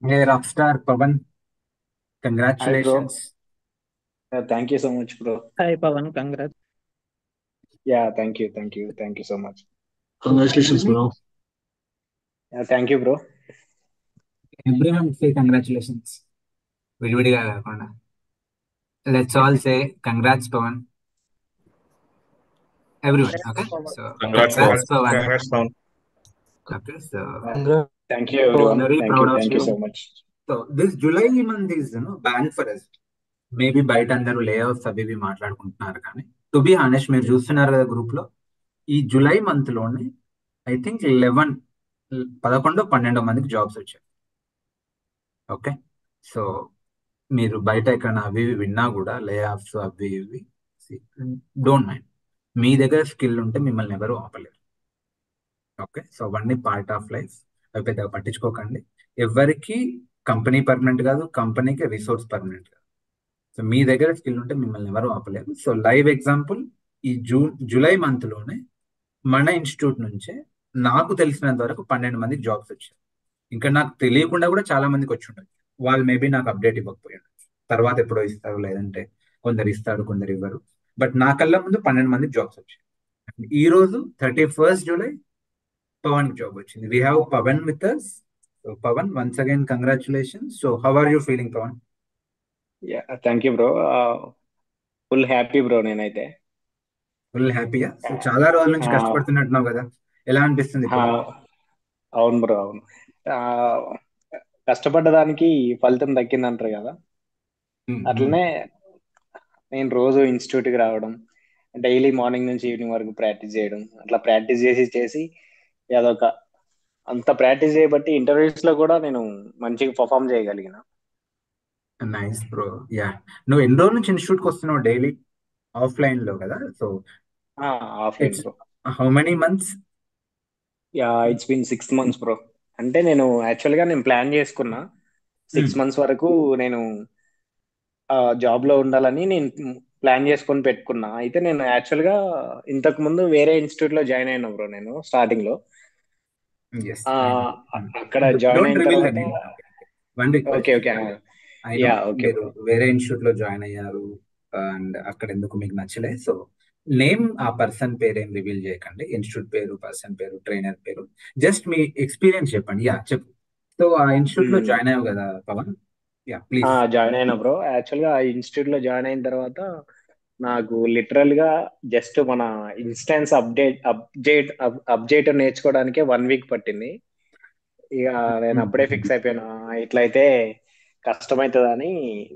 Hey, Rockstar Pavan, Hi, bro. congratulations. Thank you so much, bro. Hi Pawan, congrats. Yeah, thank you so much. Congratulations, bro. Yeah, thank you, bro. Everyone say congratulations. విడివిడిగా కాకుండా. Let's all say congrats, Pavan. Everyone, Congrats, okay? Pawan. So, Congrats, Pawan. congrats, Pavan. Congrats, Pawan. Okay, so Uh, Congrats, Thank you, Pawan. everyone. very proud of Thank you so you. much. So, this July month is, banned for us. Maybe బయట అందరూ లే offs అవి ఇవి మాట్లాడుకుంటున్నారు కానీ to be honest మీరు చూస్తున్నారు కదా గ్రూప్ లో ఈ జూలై మంత్ లోనే ఐ థింక్ 11 12 మందికి జాబ్స్ వచ్చాయి. ఓకే, సో మీరు బయట ఎక్కడ అవి ఇవి విన్నా కూడా లే ఆఫ్స్ అవి ఇవి డోంట్ మైండ్. మీ దగ్గర స్కిల్ ఉంటే మిమ్మల్ని ఎవరు ఆపలేరు. ఓకే, సో అవన్నీ పార్ట్ ఆఫ్ లైఫ్. అవి పెద్దగా పట్టించుకోకండి. ఎవరికి కంపెనీ పర్మనెంట్ కాదు, కంపెనీకి రిసోర్స్ పర్మనెంట్ కాదు. సో మీ దగ్గర స్కిల్ ఉంటే మిమ్మల్ని ఎవరు ఆపలేరు. సో లైవ్ ఎగ్జాంపుల్, ఈ జూలై మంత్ లోనే మన ఇన్స్టిట్యూట్ నుంచే నాకు తెలిసినంత వరకు 12 మందికి జాబ్స్ వచ్చాయి. ఇంకా నాకు తెలియకుండా కూడా చాలా మందికి వచ్చి ఉండొచ్చు. వాళ్ళు మేబీ నాకు అప్డేట్ ఇవ్వకపోయి ఉండొచ్చు. తర్వాత ఎప్పుడో ఇస్తారు, లేదంటే కొందరు ఇస్తారు కొందరు ఇవ్వరు. బట్ నా కళ్ళ ముందు 12 మందికి జాబ్స్ వచ్చాయి. ఈ రోజు 31 జూలై పవన్ కి జాబ్ వచ్చింది. We have Pavan with us. So Pavan, once again congratulation. So how are you feeling Pavan? Thank you, bro. Full happy, bro, నేనైతే. ఫుల్ హ్యాపీయా? సో చాలా రోజుల నుంచి Uh, కష్టపడుతున్నట్టున్నావు కదా, ఎలా అనిపిస్తుంది ఇప్పుడు? అవును, బ్రో, అవును. Uh, కష్టపడ్డ దానికి ఫలితం దక్కిందంటారు కదా. ఉమ్, ఉమ్. అట్లనే నేను రోజు ఇన్స్టిట్యూట్కి రావడం, డైలీ మార్నింగ్ నుంచి ఈవినింగ్ వరకు ప్రాక్టీస్ చేయడం, అట్లా ప్రాక్టీస్ చేసి చేసి అదొక అంత ప్రాక్టీస్ చేయబట్టి ఇంటర్వ్యూస్ లో కూడా నేను మంచిగా పర్ఫామ్ చేయగలిగిన. Nice bro. యా, నువ్వు ఎన్ని రోజుల నుంచి ఇన్స్టిట్యూట్ కి వస్తున్నావు డైలీ? ఆఫ్లైన్ లో కదా, so offline, it's bro. How many months? Yeah, it's been 6 months, bro. అంటే నేను యాక్చువల్ గా నేను ప్లాన్ చేసుకున్నా 6 months వరకు నేను జాబ్ లో ఉండాలని నేను ప్లాన్ చేసుకొని పెట్టుకున్నా. అయితే నేను యాక్చువల్ గా ఇంతకు ముందు వేరే ఇన్స్టిట్యూట్ లో జాయిన్ అయినా, బ్రో, నేను స్టార్టింగ్ లో. ఎస్, ఆ, ఐ నో. అక్కడ జాయిన్ డోంట్ అయిన రివీల్ ద తర్వాత. Name. One okay, request, okay. I know yeah, okay, మీరు బ్రో. వేరే ఇన్స్టిట్యూట్ లో జాయిన్ అయ్యారు అండ్ అక్కడ ఎందుకు మీకు నచ్చలే. సో నేమ్, ఆ పర్సన్ పేరు ఏం రివీల్ చేయకండి. ఇన్స్టిట్యూట్ పేరు, పర్సన్ పేరు, ట్రైనర్ పేరు, జస్ట్ మీ ఎక్స్పీరియన్స్ చెప్పండి. యా, చెప్పు. సో ఆ ఇన్స్టిట్యూట్ లో జాయిన్ అయ్యావు కదా పవన్? Yeah please. జాయిన్ అయినా, బ్రో. యాక్చువల్ గా ఆ ఇన్స్టిట్యూట్ లో జాయిన్ అయిన తర్వాత నాకు లిటరల్ గా జస్ట్ మన ఇన్స్టెన్స్ అప్డేట్ నేర్చుకోవడానికే 1 వీక్ పట్టింది. ఇక నేను అప్పుడే ఫిక్స్ అయిపోయాను, ఇట్లయితే కష్టమవుతుందని.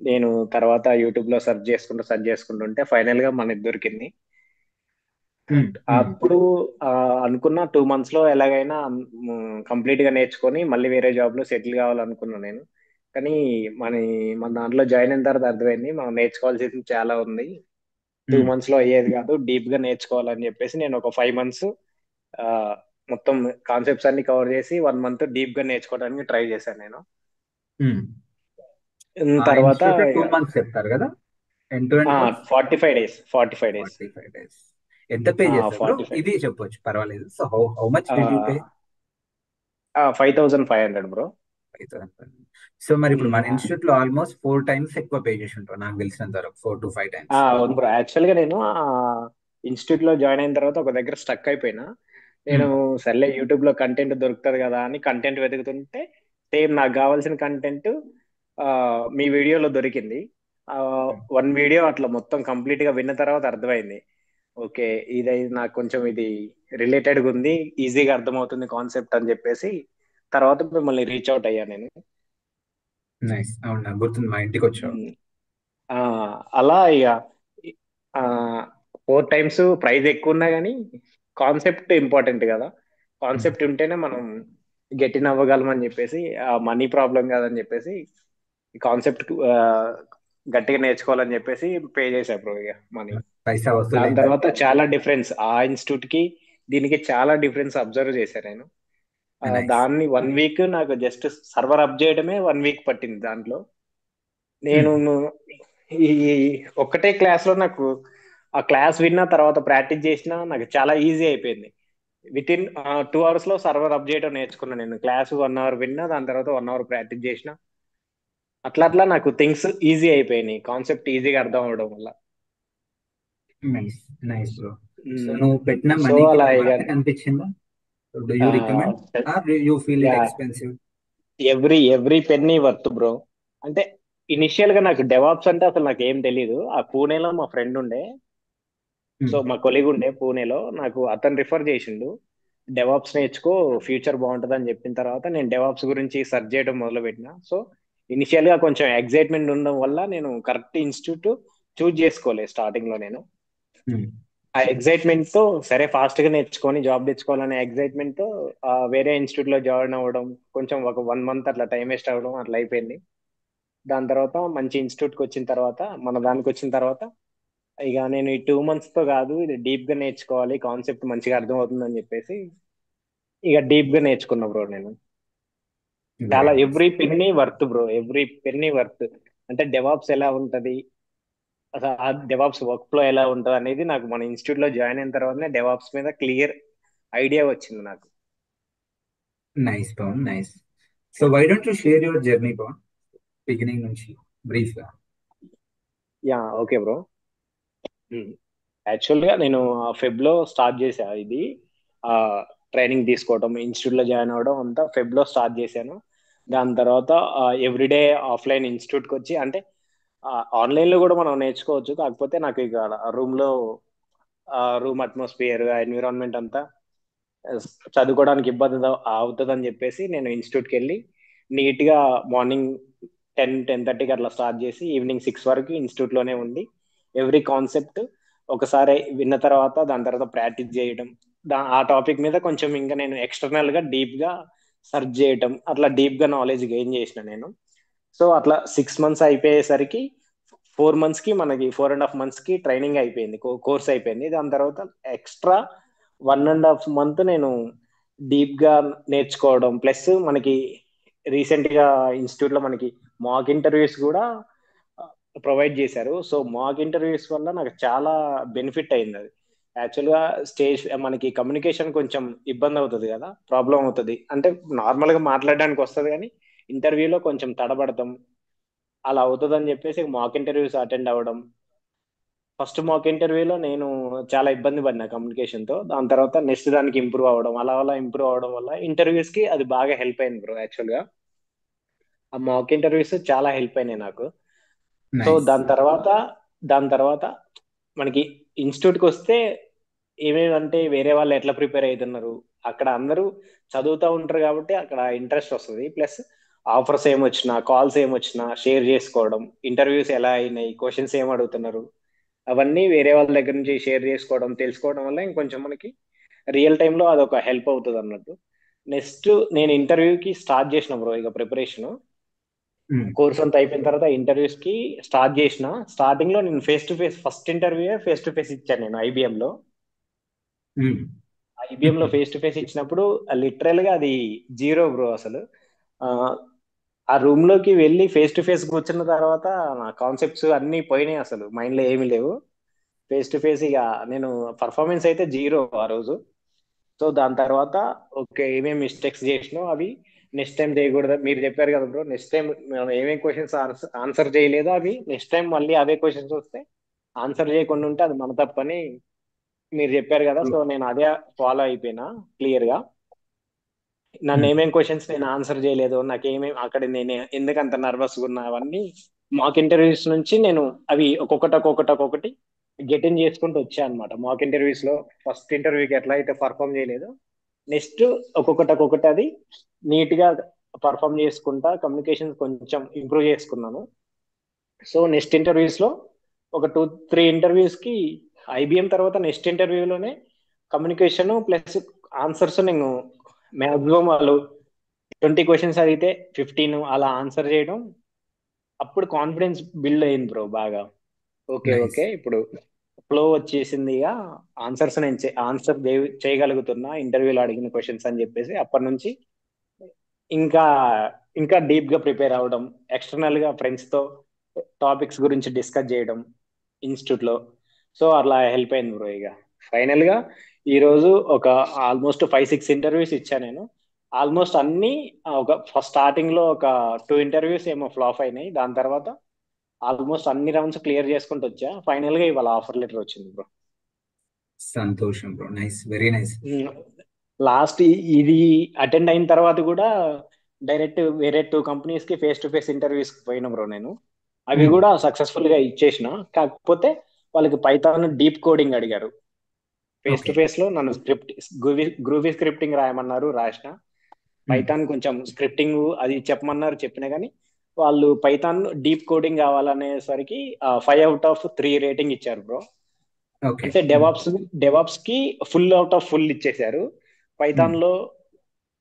నేను తర్వాత యూట్యూబ్ లో సెర్చ్ చేసుకుంటుంటే ఫైనల్ గా మనకి దొరికింది. అప్పుడు అనుకున్న 2 months లో ఎలాగైనా కంప్లీట్ గా నేర్చుకొని మళ్ళీ వేరే జాబ్ లో సెటిల్ కావాలనుకున్నా నేను. కానీ మన మన దాంట్లో జాయిన్ అయిన తర్వాత అర్థమైంది మనం నేర్చుకోవాల్సింది చాలా ఉంది. 2 months లో అయ్యేది కాదు, డీప్ గా నేర్చుకోవాలని చెప్పేసి నేను ఒక 5 months ఆ, మొత్తం కాన్సెప్ట్స్ అన్ని కవర్ చేసి 1 month డీప్ గా నేర్చుకోవడానికి ట్రై చేశాను నేను. ఆ తర్వాత ఇన్స్టిట్యూట్ లో 2 మంత్స్ చెప్తారు కదా, end to end course? 45 days, 45 days. 45 days. ఎంత పే చేస్తారు బ్రో? 45. ఇది చెప్పొచ్చు, పర్వాలేదు. So how much did you pay? 5500, bro. 5,000. So మరి ఇప్పుడు మన ఇన్స్టిట్యూట్ లో ఆల్మోస్ట్ 4 టైమ్స్ ఎక్కువ పే చేసి ఉంటారు నాకు తెలిసినంత వరకు, 4 to 5 టైమ్స్. అవును, బ్రో. యాక్చువల్ గా నేను ఇన్స్టిట్యూట్ లో జాయిన్ అయిన తర్వాత ఒక దగ్గర స్టక్ అయిపోయినా. నేను సర్లే యూట్యూబ్ లో కంటెంట్ దొరుకుతుంది కదా అని కంటెంట్ వెతుకుతుంటే సేమ్ నాకు కావాల్సిన కంటెంట్ మీ వీడియోలో దొరికింది. 1 వీడియో అట్లా మొత్తం కంప్లీట్ గా విన్న తర్వాత అర్థమైంది, ఓకే, ఇది నాకు కొంచెం ఇది రిలేటెడ్ గా ఉంది, ఈజీగా అర్థమవుతుంది కాన్సెప్ట్ అని చెప్పేసి తర్వాత మిమ్మల్ని రీచ్ అవుట్ అయ్యా నేను. నైస్. అవును, నాకు గుర్తుంది, మా ఇంటికి వచ్చావు. ఉమ్, ఆ, అలా ఇక 4 times ప్రైస్ ఎక్కువ ఉన్నా కానీ కాన్సెప్ట్ ఇంపార్టెంట్ కదా. కాన్సెప్ట్ ఉంటేనే మనం గెటిన్ అవ్వగలం అని చెప్పేసి, ఆ మనీ ప్రాబ్లం కాదని చెప్పేసి ఈ కాన్సెప్ట్ గట్టిగా నేర్చుకోవాలని చెప్పేసి పే చేసా, బ్రో, ఇక మనీ. పైసా దాని వసూలైందా? తర్వాత చాలా డిఫరెన్స్ ఆ ఇన్స్టిట్యూట్ కి దీనికి చాలా డిఫరెన్స్ అబ్జర్వ్ చేశాను నేను. నైస్. దాన్ని 1 వీక్ నాకు జస్ట్ సర్వర్ అప్ చేయడమే 1 వీక్ పట్టింది దాంట్లో. నేను ఈ ఒక్కటే క్లాస్ లో నాకు ఆ క్లాస్ విన్న తర్వాత ప్రాక్టీస్ చేసినా నాకు చాలా ఈజీ అయిపోయింది. విత్ ఇన్ 2 hours లో సర్వర్ అప్ చేయడం నేర్చుకున్నాను. నేను క్లాస్ 1 hour విన్నా, దాని తర్వాత 1 hour ప్రాక్టీస్ చేసిన. అట్లా అట్లా నాకు థింగ్స్ ఈజీ అయిపోయినాయి, కాన్సెప్ట్ ఈజీగా అర్థం అవడం వల్ల. Nice, nice bro. సో నువ్వు పెట్టిన సో మనీకి అలా అది ఇక వర్త్ అనిపించిందా? Do you recommend or you feel it expensive? Every penny worth bro. అంటే ఇనిషియల్ గా నాకు డెవాప్స్ అంటే అసలు నాకు ఏం తెలియదు. ఆ పూణేలో మా ఫ్రెండ్ ఉండే, సో మా కొలీగ్ ఉండే పూణేలో, నాకు అతను రిఫర్ చేసిండు. డెవాప్స్ నేర్చుకో, ఫ్యూచర్ బాగుంటుంది అని చెప్పిన తర్వాత నేను డెవాప్స్ గురించి సెర్చ్ చేయడం మొదలు పెట్టిన. సో ఇనిషియల్ గా కొంచెం ఎగ్జైట్మెంట్ ఉండడం వల్ల నేను కరెక్ట్ ఇన్స్టిట్యూట్ చూజ్ చేసుకోలేదు స్టార్టింగ్ లో. నేను ఆ ఎగ్జైట్మెంట్ తో సరే ఫాస్ట్ గా నేర్చుకొని జాబ్ తెచ్చుకోవాలనే ఎగ్జైట్మెంట్ తో వేరే ఇన్స్టిట్యూట్ లో జాయిన్ అవ్వడం, కొంచెం ఒక 1 month అట్లా టైం వేస్ట్ అవ్వడం అట్లా అయిపోయింది. దాని తర్వాత మంచి ఇన్స్టిట్యూట్ కి వచ్చిన తర్వాత, మన దానికి వచ్చిన తర్వాత, ఇక నేను ఈ 2 months తో కాదు, ఇది డీప్ గా నేర్చుకోవాలి, కాన్సెప్ట్ మంచిగా అర్థం అవుతుందని చెప్పేసి ఇక డీప్ గా నేర్చుకున్నా బ్రో నేను. వెరీ చాలా nice. Every penny worth bro, every penny worth. అంటే డెవాప్స్ ఎలా ఉంటది, అసలు ఆ డెవాప్స్ వర్క్ ఫ్లో ఎలా ఉంటది అనేది నాకు మన ఇన్స్టిట్యూట్ లో జాయిన్ అయిన తర్వాతనే డెవాప్స్ మీద క్లియర్ ఐడియా వచ్చింది నాకు. Nice Pavan, nice. So why don't you share your journey Pavan, beginning నుంచి బ్రీఫ్ గా? Yeah okay bro. యాక్చువల్ గా నేను ఫెబ్ లో స్టార్ట్ చేశా ఇది, ఆ ట్రైనింగ్ తీసుకోవడం, ఇన్స్టిట్యూట్ లో జాయిన్ అవ్వడం అంతా ఫెబ్ లో స్టార్ట్ చేశాను. దాని తర్వాత ఎవ్రీడే ఆఫ్లైన్ ఇన్స్టిట్యూట్ కి వచ్చి, అంటే ఆన్లైన్ లో కూడా మనం నేర్చుకోవచ్చు, కాకపోతే నాకు ఇక రూమ్ లో రూమ్ అట్మాస్ఫియర్, ఎన్విరాన్మెంట్ అంతా చదువుకోవడానికి ఇబ్బంది అవుతుందని చెప్పేసి నేను ఇన్స్టిట్యూట్కి వెళ్ళి నీట్ గా మార్నింగ్ 10-10:30కి అట్లా స్టార్ట్ చేసి ఈవినింగ్ 6 వరకు ఇన్స్టిట్యూట్ లోనే ఉండి ఎవ్రీ కాన్సెప్ట్ ఒకసారి విన్న తర్వాత దాని తర్వాత ప్రాక్టీస్ చేయడం, ఆ టాపిక్ మీద కొంచెం ఇంకా నేను ఎక్స్టర్నల్ గా డీప్ గా సర్చ్ చేయడం, అట్లా డీప్ గా నాలెడ్జ్ గెయిన్ చేసిన నేను. సో అట్లా 6 months అయిపోయేసరికి 4 months కి మనకి 4.5 months కి ట్రైనింగ్ అయిపోయింది, కోర్స్ అయిపోయింది. దాని తర్వాత ఎక్స్ట్రా 1.5 month నేను డీప్ గా నేర్చుకోవడం, ప్లస్ మనకి రీసెంట్ గా ఇన్స్టిట్యూట్ లో మనకి మాక్ ఇంటర్వ్యూస్ కూడా ప్రొవైడ్ చేశారు. సో మాక్ ఇంటర్వ్యూస్ వల్ల నాకు చాలా బెనిఫిట్ అయింది. అది యాక్చువల్ గా స్టేజ్ మనకి కమ్యూనికేషన్ కొంచెం ఇబ్బంది అవుతుంది కదా, ప్రాబ్లం అవుతుంది. అంటే నార్మల్ గా మాట్లాడడానికి వస్తుంది కానీ ఇంటర్వ్యూలో కొంచెం తడబడతాం, అలా అవుతుందని చెప్పేసి మాక్ ఇంటర్వ్యూస్ అటెండ్ అవ్వడం. ఫస్ట్ మాక్ ఇంటర్వ్యూలో నేను చాలా ఇబ్బంది పడినా కమ్యూనికేషన్ తో, దాని తర్వాత నెక్స్ట్ దానికి ఇంప్రూవ్ అవ్వడం, అలా అలా ఇంప్రూవ్ అవ్వడం వల్ల ఇంటర్వ్యూస్ కి అది బాగా హెల్ప్ అయింది బ్రో. యాక్చువల్ గా ఆ మాక్ ఇంటర్వ్యూస్ చాలా హెల్ప్ అయినాయి నాకు. So nice. దాని తర్వాత మనకి ఇన్స్టిట్యూట్ కి వస్తే ఏమేమంటే వేరే వాళ్ళు ఎట్లా ప్రిపేర్ అవుతున్నారు, అక్కడ అందరూ చదువుతూ ఉంటారు కాబట్టి అక్కడ ఇంట్రెస్ట్ వస్తుంది. ప్లస్ ఆఫర్స్ ఏమొచ్చినా, కాల్స్ ఏమొచ్చినా షేర్ చేసుకోవడం, ఇంటర్వ్యూస్ ఎలా అయినాయి, క్వశ్చన్స్ ఏం అడుగుతున్నారు, అవన్నీ వేరే వాళ్ళ దగ్గర నుంచి షేర్ చేసుకోవడం, తెలుసుకోవడం వల్ల ఇంకొంచెం మనకి రియల్ టైంలో అదొక హెల్ప్ అవుతుంది అన్నట్టు. నెక్స్ట్ నేను ఇంటర్వ్యూకి స్టార్ట్ చేసిన బ్రో ఇక ప్రిపరేషన్. కోర్స్ అంతా అయిపోయిన తర్వాత ఇంటర్వ్యూస్ కి స్టార్ట్ చేసిన. స్టార్టింగ్ లో నేను face to face, first interview face to face ఇచ్చాను నేను ఐబిఎం లో. ఐబిఎం లో ఫేస్ టు ఫేస్ ఇచ్చినప్పుడు లిటరల్ గా అది జీరో బ్రో అసలు. ఆ ఆ రూమ్ లోకి వెళ్ళి ఫేస్ టు ఫేస్ కూర్చున్న తర్వాత నా కాన్సెప్ట్స్ అన్ని పోయినాయి, అసలు మైండ్ లో ఏమీ లేవు. ఫేస్ టు ఫేస్ ఇక నేను పర్ఫార్మెన్స్ అయితే జీరో ఆ రోజు. సో దాని తర్వాత ఓకే, ఏమేమి మిస్టేక్స్ చేసినావు అవి నెక్స్ట్ టైం చేయకూడదు. మీరు చెప్పారు కదా బ్రో, నెక్స్ట్ టైం మనం ఏమేమి క్వశ్చన్స్ ఆన్సర్ చేయలేదో అవి నెక్స్ట్ టైం మళ్ళీ అవే క్వశ్చన్స్ వస్తే ఆన్సర్ చేయకుండా ఉంటే అది మన తప్పని మీరు చెప్పారు కదా. సో నేను అదే ఫాలో అయిపోయినా క్లియర్ గా. నన్ను ఏమేం క్వశ్చన్స్ నేను ఆన్సర్ చేయలేదు, నాకు ఏమేమి అక్కడ నేను ఎందుకు అంత నర్వస్ ఉన్నా, అవన్నీ మాక్ ఇంటర్వ్యూస్ నుంచి నేను అవి ఒక్కొక్కటి గెట్ ఇన్ చేసుకుంటూ వచ్చా అనమాట. మాక్ ఇంటర్వ్యూస్ లో ఫస్ట్ ఇంటర్వ్యూకి ఎట్లా అయితే పర్ఫామ్ చేయలేదు, నెక్స్ట్ ఒక్కొక్కటి అది నీట్ గా పర్ఫామ్ చేసుకుంటా కమ్యూనికేషన్ కొంచెం ఇంప్రూవ్ చేసుకున్నాను. సో నెక్స్ట్ ఇంటర్వ్యూస్ లో ఒక 2-3 ఇంటర్వ్యూస్ కి ఐబిఎం తర్వాత నెక్స్ట్ ఇంటర్వ్యూలోనే కమ్యూనికేషన్ ప్లస్ ఆన్సర్స్ నేను మాక్సిమం వాళ్ళు 20 క్వశ్చన్స్ అడిగితే 15 అలా ఆన్సర్ చేయడం. అప్పుడు కాన్ఫిడెన్స్ బిల్డ్ అయింది బ్రో బాగా. Okay nice. ఓకే ఇప్పుడు ఫ్లో వచ్చేసింది, ఇక ఆన్సర్స్ నేను ఆన్సర్ చేయగలుగుతున్నా ఇంటర్వ్యూలో అడిగిన క్వశ్చన్స్ అని చెప్పేసి అప్పటి నుంచి ఇంకా ఇంకా డీప్ గా ప్రిపేర్ అవ్వడం, ఎక్స్టర్నల్ గా ఫ్రెండ్స్ తో టాపిక్స్ గురించి డిస్కస్ చేయడం ఇన్స్టిట్యూట్ లో. సో అట్లా హెల్ప్ అయింది బ్రో. ఇక ఫైనల్ గా ఈ రోజు ఒక ఆల్మోస్ట్ 5-6 ఇంటర్వ్యూస్ ఇచ్చా నేను. ఆల్మోస్ట్ అన్ని ఒక ఫస్ట్ స్టార్టింగ్ లో ఒక 2 ఇంటర్వ్యూస్ ఏమో ఫ్లాప్ అయినాయి. దాని తర్వాత ఆల్మోస్ట్ అన్ని రౌండ్స్ క్లియర్ చేసుకుంటూ వచ్చా. ఫైనల్ గా ఇవాళ ఆఫర్ లెటర్ వచ్చింది బ్రో. సంతోషం bro, nice, very nice. Last ఇది అటెండ్ అయిన తర్వాత కూడా డైరెక్ట్ వేరే 2 కంపెనీస్ కి ఫేస్ టు ఫేస్ ఇంటర్వ్యూస్ పోయినా బ్రో నేను. అవి కూడా సక్సెస్ఫుల్ గా ఇచ్చేసిన. కాకపోతే వాళ్ళకి పైథాన్ డీప్ కోడింగ్ అడిగారు. Face to okay. ఫేస్ లో నన్ను గ్రూవీ స్క్రిప్టింగ్ రాయమన్నారు, రాసిన. పైథాన్ కొంచెం స్క్రిప్టింగ్ అది చెప్పమన్నారు, చెప్పినా కానీ వాళ్ళు పైథాన్ డీప్ కోడింగ్ కావాలనేసరికి 5/3 రేటింగ్ ఇచ్చారు బ్రో. ఓకే. అంటే డెవాప్స్ కి ఫుల్ ఇచ్చేశారు. పైథాన్ లో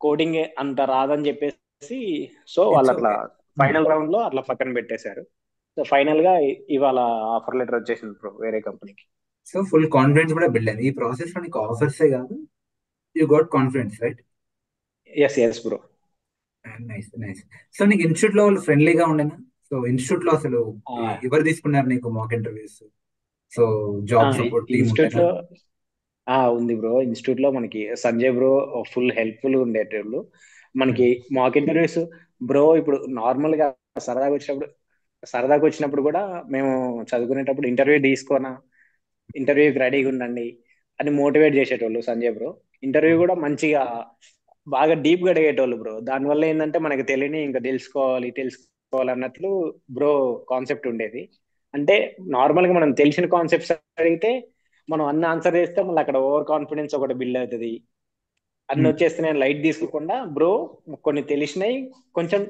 కోడింగ్ అంత రాదని చెప్పేసి సో వాళ్ళు ఇట్స్ అట్లా ఓకే. ఫైనల్ రౌండ్ లో అట్లా పక్కన పెట్టేశారు. సో ఫైనల్ గా ఇవాళ ఆఫర్ లెటర్ వచ్చేసింది బ్రో వేరే కంపెనీకి. సో ఫుల్ కాన్ఫిడెన్స్ కూడా బిల్డ్ అయింది ఈ ప్రాసెస్ లో. నీకు ఆఫర్సే కాదు, you got confidence, right? Yes bro. Nice nice. So నీకు ఇన్స్టిట్యూట్ లో వాళ్ళు ఫ్రెండ్లీగా ఉండేనా? సో ఇన్స్టిట్యూట్ లో అసలు ఎవరు తీసుకున్నారు నీకు mock interviews? So job support team institute ఉండేనా? లో ఉంది బ్రో. ఇన్స్టిట్యూట్ లో మనకి సంజయ్ బ్రో ఫుల్ హెల్ప్ఫుల్ ఉండేటోళ్ళు. మనకి మాక్ ఇంటర్వ్యూస్ బ్రో ఇప్పుడు నార్మల్ గా సరదాగా వచ్చినప్పుడు కూడా మేము చదువుకునేటప్పుడు ఇంటర్వ్యూ తీసుకోనా, ఇంటర్వ్యూకి రెడీగా ఉండండి అని మోటివేట్ చేసేటోళ్ళు సంజయ్ బ్రో. ఇంటర్వ్యూ కూడా మంచిగా బాగా డీప్ గా అడిగేటోళ్ళు బ్రో. దానివల్ల ఏంటంటే మనకి తెలియని ఇంకా తెలుసుకోవాలి అన్నట్లు బ్రో కాన్సెప్ట్ ఉండేది. అంటే నార్మల్ గా మనం తెలిసిన కాన్సెప్ట్స్ అడిగితే మనం అన్ని ఆన్సర్ చేస్తే మళ్ళీ అక్కడ ఓవర్ కాన్ఫిడెన్స్ ఒకటి బిల్డ్ అవుతుంది. అన్ని వచ్చేస్తే నేను లైట్ తీసుకోకుండా బ్రో కొన్ని తెలిసినవి కొంచెం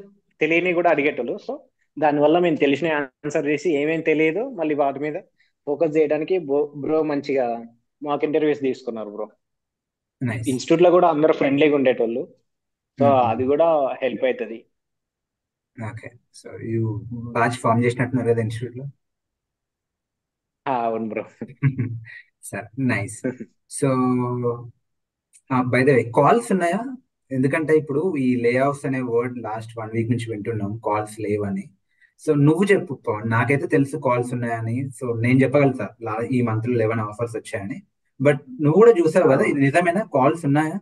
తెలియని కూడా అడిగేటోళ్ళు. సో దానివల్ల మేము తెలిసిన ఆన్సర్ చేసి ఏమేం తెలియదు మళ్ళీ వాటి మీద ఫోకస్ చేయడానికి బ్రో మంచిగా మాకు ఇంటర్వ్యూస్ తీసుకున్నారు బ్రో. నైస్. ఇన్స్టిట్యూట్ లో కూడా అందరూ ఫ్రెండ్లీగా ఉండేటోళ్ళు. సో అది కూడా హెల్ప్ అవుతుంది. Okay. So you batch form చేసినట్టున్నారు కదా ఇన్స్టిట్యూట్ లో. అవును బ్రో. సరే, nice. So by the way, calls ఉన్నాయా? ఎందుకంటే ఇప్పుడు ఈ లే ఆఫ్స్ అనే వర్డ్ లాస్ట్ 1 వీక్ నుంచి వింటున్నాం, కాల్స్ లేవని. సో నువ్వు చెప్పు పవన్, నాకైతే తెలుసు కాల్స్ ఉన్నాయని. సో నేను చెప్పగలుగుతా ఈ మంత్ లో 11 ఆఫర్స్ వచ్చాయని. బట్ నువ్వు కూడా చూసావు కదా, ఇది నిజమేనా? కాల్స్ ఉన్నాయా?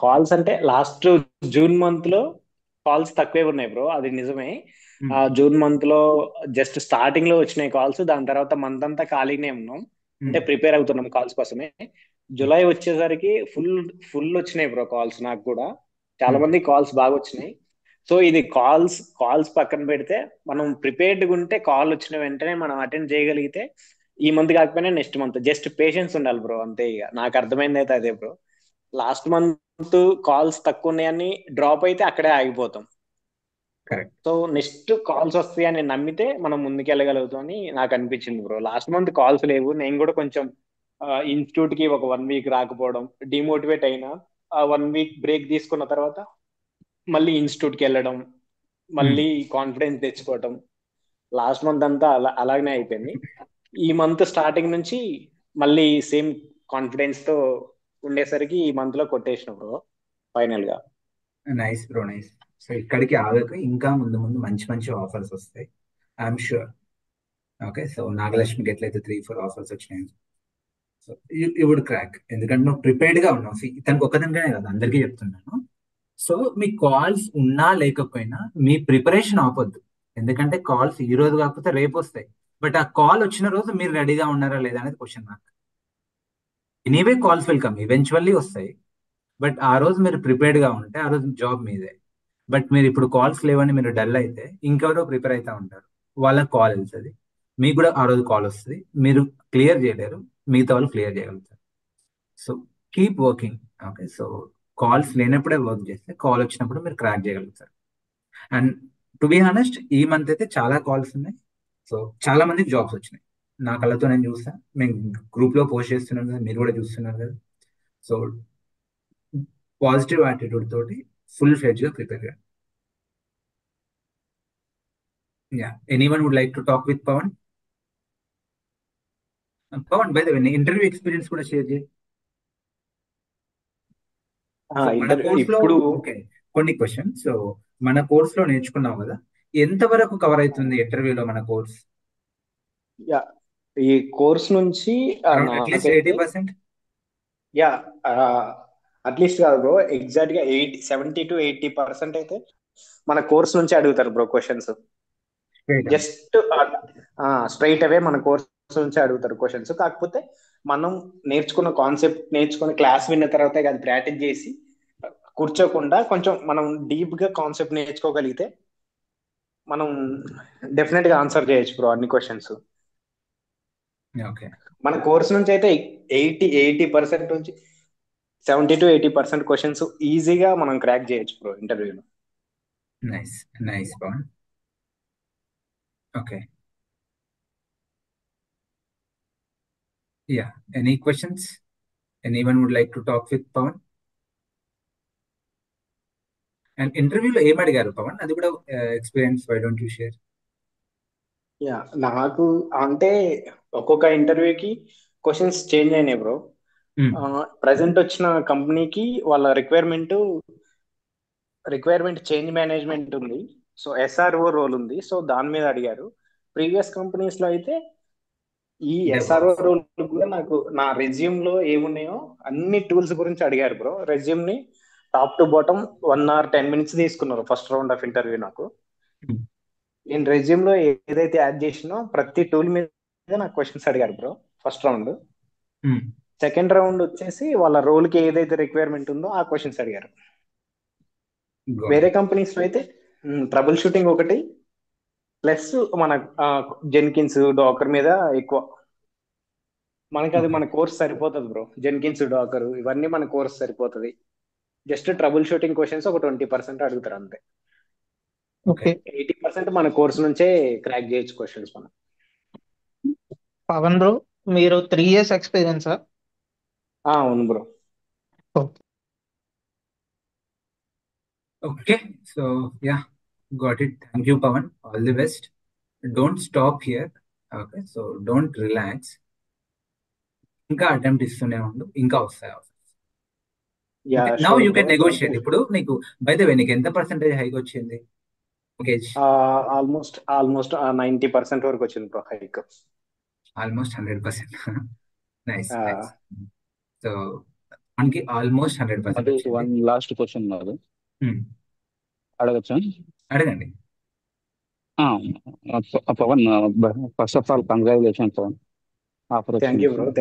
కాల్స్ అంటే లాస్ట్ జూన్ మంత్ లో కాల్స్ తక్కువే ఉన్నాయి బ్రో, అది నిజమే. జూన్ మంత్ లో జస్ట్ స్టార్టింగ్ లో వచ్చినాయి కాల్స్. దాని తర్వాత మంత్ అంతా ఖాళీనే ఉన్నాం, అంటే ప్రిపేర్ అవుతున్నాం కాల్స్ కోసమే. జూలై వచ్చేసరికి ఫుల్ వచ్చినాయి బ్రో కాల్స్. నాకు కూడా చాలా మంది కాల్స్ బాగా వచ్చినాయి. సో ఇది కాల్స్ పక్కన పెడితే మనం ప్రిపేర్డ్గా ఉంటే కాల్ వచ్చిన వెంటనే మనం అటెండ్ చేయగలిగితే ఈ మంత్ కాకపోయినా నెక్స్ట్ మంత్ జస్ట్ పేషెన్స్ ఉండాలి బ్రో, అంతే. ఇక నాకు అర్థమైంది అయితే అదే బ్రో. లాస్ట్ మంత్ కాల్స్ తక్కువ ఉన్నాయని డ్రాప్ అయితే అక్కడే ఆగిపోతాం. కరెక్ట్. సో నెక్స్ట్ కాల్స్ వస్తాయని నమ్మితే మనం ముందుకెళ్ళగలుగుతాం అని నాకు అనిపించింది బ్రో. లాస్ట్ మంత్ కాల్స్ లేవు, నేను కూడా కొంచెం ఇన్స్టిట్యూట్ కి ఒక 1 వీక్ రాకపోవడం డిమోటివేట్ అయినా. ఆ 1 వీక్ బ్రేక్ తీసుకున్న తర్వాత మళ్ళీ ఇన్స్టిట్యూట్ కి వెళ్ళడం, మళ్ళీ కాన్ఫిడెన్స్ తెచ్చుకోవటం. లాస్ట్ మంత్ అంతా అలాగనే అయిపోయింది. ఈ మంత్ స్టార్టింగ్ నుంచి మళ్ళీ సేమ్ కాన్ఫిడెన్స్ తో ఉండేసరికి ఈ మంత్ లో కొట్టేసిన బ్రో ఫైనల్ గా. Nice bro, nice. సో ఇక్కడికి ఆగక ఇంకా ముందు ముందు మంచి మంచి ఆఫర్స్ వస్తాయి, ఐఎమ్ షూర్. ఓకే. సో నాగలక్ష్మికి ఎట్లయితే 3-4 ఆఫర్స్ వచ్చినాయి, సో యూ వుడ్ క్రాక్. ఎందుకంటే నువ్వు ప్రిపేర్డ్ గా ఉన్నావు. తనకు ఒక్కదానికనే కదా, అందరికీ చెప్తున్నాను. సో మీ కాల్స్ ఉన్నా లేకపోయినా మీ ప్రిపరేషన్ ఆపొద్దు. ఎందుకంటే కాల్స్ ఈ రోజు కాకపోతే రేపు వస్తాయి. బట్ ఆ కాల్ వచ్చిన రోజు మీరు రెడీగా ఉన్నారా లేదా అనేది question mark. Anyway calls welcome, eventually వస్తాయి. బట్ ఆ రోజు మీరు ప్రిపేర్డ్ గా ఉంటే ఆ రోజు జాబ్ మీదే. బట్ మీరు ఇప్పుడు కాల్స్ లేవని మీరు డల్ అయితే ఇంకెవరో ప్రిపేర్ అవుతా ఉంటారు, వాళ్ళకి కాల్ వెళ్తుంది, మీకు కూడా ఆ రోజు కాల్ వస్తుంది. మీరు క్లియర్ చేయలేరు, మిగతా వాళ్ళు క్లియర్ చేయగలుగుతారు. So keep working. Okay. So calls లేనప్పుడే వర్క్ చేస్తే కాల్ వచ్చినప్పుడు మీరు క్రాక్ చేయగలుగుతారు. అండ్ టు బి హానెస్ట్, ఈ మంత్ అయితే చాలా కాల్స్ ఉన్నాయి. సో చాలా మందికి జాబ్స్ వచ్చినాయి, నా కళ్ళతో నేను చూసా. మేము గ్రూప్ లో పోస్ట్ చేస్తున్నాం కదా, మీరు కూడా చూస్తున్నారు కదా. సో పాజిటివ్ యాటిట్యూడ్ తోటి ఫుల్ ఫ్లెడ్జ్ గా ప్రిపేర్ గా. Yeah, anyone would like to talk with Pavan? Pavan, by the way, interview experience కూడా షేర్ చేయి. సో మన కోర్స్ లో, ఇప్పుడు ఓకే, కొన్ని క్వశ్చన్. సో మన కోర్స్ లో నేర్చుకున్నాం కదా, ఎంతవరకు కవర్ అవుతుంది ఇంటర్వ్యూలో మన కోర్స్? ఈ కోర్స్ నుంచి అరౌండ్ అట్లీస్ట్ నాకైతే 80%. యా అట్లీస్ట్ కాదు బ్రో, ఎగ్జాక్ట్ గా 70 to 80% అయితే మన కోర్స్ నుంచి అడుగుతారు బ్రో క్వశ్చన్స్. స్ట్రైట్ అవే. జస్ట్ స్ట్రైట్ అవే మన కోర్స్ నుంచి అడుగుతారు క్వశ్చన్స్. కాకపోతే మనం నేర్చుకున్న కాన్సెప్ట్ నేర్చుకున్న క్లాస్ విన్న తర్వాత అది ప్రాక్టీస్ చేసి కూర్చోకుండా కొంచెం మనం డీప్ గా కాన్సెప్ట్ నేర్చుకోగలిగితే మనం డెఫినెట్ గా ఆన్సర్ చేయొచ్చు బ్రో అన్ని క్వశ్చన్స్. ఓకే, మన కోర్స్ నుంచి అయితే 80% నుంచి 70 to 80% క్వశ్చన్స్ ఈజీగా మనం క్రాక్ చేయొచ్చు బ్రో ఇంటర్వ్యూలో. Nice nice Pavan. Okay, yeah, any questions? Anyone would like to talk with Pavan? And ఇంటర్వ్యూలో ఏం అడిగారు పవన్, అది కూడా experience, why don't you share? Yeah, నాకు అంటే ఒక్కొక్క ఇంటర్వ్యూకి క్వశ్చన్స్ చేంజ్ అయినాయి బ్రో. ప్రజెంట్ వచ్చిన కంపెనీకి వాళ్ళ రిక్వైర్మెంట్ చేంజ్ మేనేజ్మెంట్ ఉంది. సో ఎస్ఆర్ఓ రోల్ ఉంది. సో దాని మీద అడిగారు. ప్రీవియస్ కంపెనీస్ లో అయితే ఈ ఎస్ఆర్ఓ DevOps. రోల్ కూడా నాకు నా రెజ్యూమ్ లో ఏమున్నాయో అన్ని టూల్స్ గురించి అడిగారు బ్రో. రెజ్యూమ్ ని top to bottom 1 hour 10 minutes తీసుకున్నారు ఫస్ట్ రౌండ్ ఆఫ్ ఇంటర్వ్యూ నాకు. Hmm. నేను రెజ్యూమ్ లో ఏదైతే యాడ్ చేసినో ప్రతి టూల్ మీద నాకు క్వశ్చన్స్ అడిగారు bro first round. Hmm. Second round వచ్చేసి వాళ్ళ రోల్ కి ఏదైతే రిక్వైర్మెంట్ ఉందో ఆ క్వశ్చన్స్ అడిగారు. Got వేరే it. కంపెనీస్ లో అయితే ట్రబుల్ షూటింగ్ ఒకటి ప్లస్ మన జెన్కిన్స్ డాకర్ మీద ఎక్కువ. మనకి అది Okay. మన కోర్స్ సరిపోతుంది బ్రో. జెన్కిన్స్ డాకర్ ఇవన్నీ మన కోర్స్ సరిపోతుంది. జస్ట్ ట్రబుల్ షూటింగ్ క్వశ్చన్స్ ఒక 20% అడుగుతారు అంతే. Okay. ఓకే 80% మన కోర్స్ నుంచే క్రాక్ చేయొచ్చు క్వశ్చన్స్ మనం. పవన్ బ్రో, మీరు 3 years ఎక్స్పీరియన్సా? అవును bro. Okay. So yeah, got it. Thank you, Pawan. All the best. Don't stop here. Okay. So don't relax. ఇంకా అటెంప్ట్ ఇస్తూనే ఉండు, ఇంకా వస్తాయి offers. Yeah Okay. Now sure you bro. can negotiate. ఇప్పుడు నీకు by the వే నీకు ఎంత percentage hike వచ్చింది? ఓకేజ్ ఆల్మోస్ట్ 90% వరకు వచ్చింది bro hike. Almost 100%. Nice nice. So మనకి ఆల్మోస్ట్ 100% అది వచ్చింది. వన్ లాస్ట్ క్వశ్చన్ నాది, Hmm. అడగచ్చా? అడగండి. Pavan, first of all congratulation Pavan, offer thank you వచ్చింది. Bro.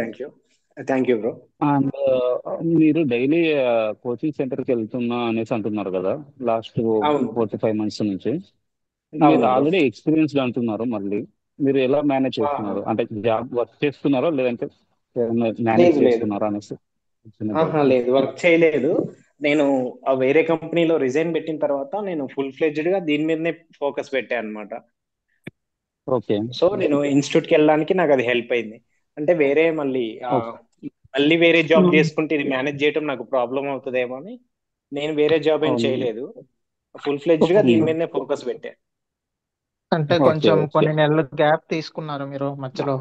Thank you bro. And మీరు డైలీ కోచింగ్ సెంటర్కి వెళ్తున్నా అనేసి అంటున్నారు కదా, లాస్ట్ అవును 4 to 5 months నుంచి. అవును మీరు బ్రో. ఆల్రెడీ ఎక్స్పీరియన్స్డ్ అంటున్నారు, మళ్ళీ మీరు ఎలా మేనేజ్ చేస్తున్నారు? అంటే జాబ్ వర్క్ చేస్తున్నారో లేదంటే మేనేజ్ లేదు లేదు చేస్తున్నారా అనేసి చిన్న doubt. లేదు, వర్క్ చేయలేదు. నేను ఆ వేరే కంపెనీలో రిజైన్ పెట్టిన తర్వాత నేను ఫుల్ ఫ్లెడ్జ్డ్ గా దీని మీదనే ఫోకస్ పెట్టాను అనమాట. ఓకే సో నేను ఇన్స్టిట్యూట్ కి వెళ్ళడానికి నాకు అది హెల్ప్ అయింది. అంటే వేరే మళ్ళీ వేరే జాబ్ చేసుకుంటే ఇది మేనేజ్ చేయడం నాకు ప్రాబ్లం అవుతుందేమో అని నేను వేరే జాబ్ ఏం అవును. చేయలేదు. ఫుల్ ఫ్లెడ్జ్డ్ గా దీని మీదనే ఫోకస్ పెట్టాను. అంటే ఓకే కొంచెం ఓకే. కొన్ని నెలలు గ్యాప్ తీసుకున్నారు మీరు మధ్యలో.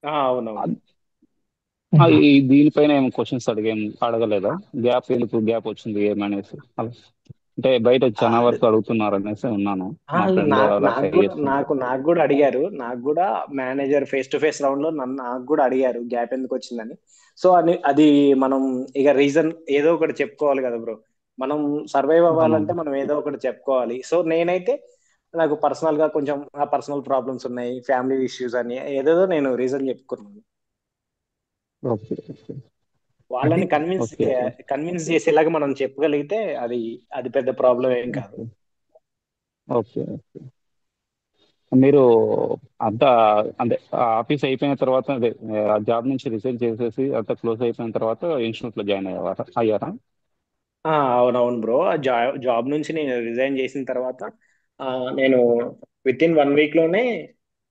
అవునవును. దీనిపైన ఏమైనా క్వశ్చన్స్ అడగలేదా? గ్యాప్ వచ్చింది ఏమనేసి అలా? అంటే బయట చాలా అది వరకు అడుగుతున్నారు అనేసి ఉన్నాను, ఆ, మా ఫ్రెండ్ నాకు అలా నాకు ట్రై కూడా చేస్తున్నారు. నాకు కూడా అడిగారు. నాకు కూడా manager face to face round లో నాకు కూడా అడిగారు గ్యాప్ ఎందుకు వచ్చిందని. సో అది మనం ఇక రీజన్ ఏదో ఒకటి చెప్పుకోవాలి కదా బ్రో. మనం సర్వైవ్ అవ్వాలంటే అవును. మనం ఏదో ఒకటి చెప్పుకోవాలి. సో నేనైతే నాకు పర్సనల్ గా కొంచెం పర్సనల్ ప్రాబ్లమ్స్ ఉన్నాయి, ఫ్యామిలీ ఇష్యూస్ అని ఏదేదో నేను రీజన్ చెప్పుకున్నాను. ఓకే ఓకే వాళ్ళని ఓకే కన్విన్స్ చేసేలాగా మనం చెప్పగలిగితే అది పెద్ద ప్రాబ్లం ఏం కాదు. Okay okay. మీరు అంతా అంటే ఆఫీస్ అయిపోయిన తర్వాత, అదే జాబ్ నుంచి రిజైన్ చేసేసి అంతా క్లోజ్ అయిపోయిన తర్వాత ఇన్స్టిట్యూట్ లో జాయిన్ అయ్యారా? అవునవును బ్రో. జాబ్ నుంచి నేను రిజైన్ చేసిన తర్వాత నేను విత్ ఇన్ 1 week లోనే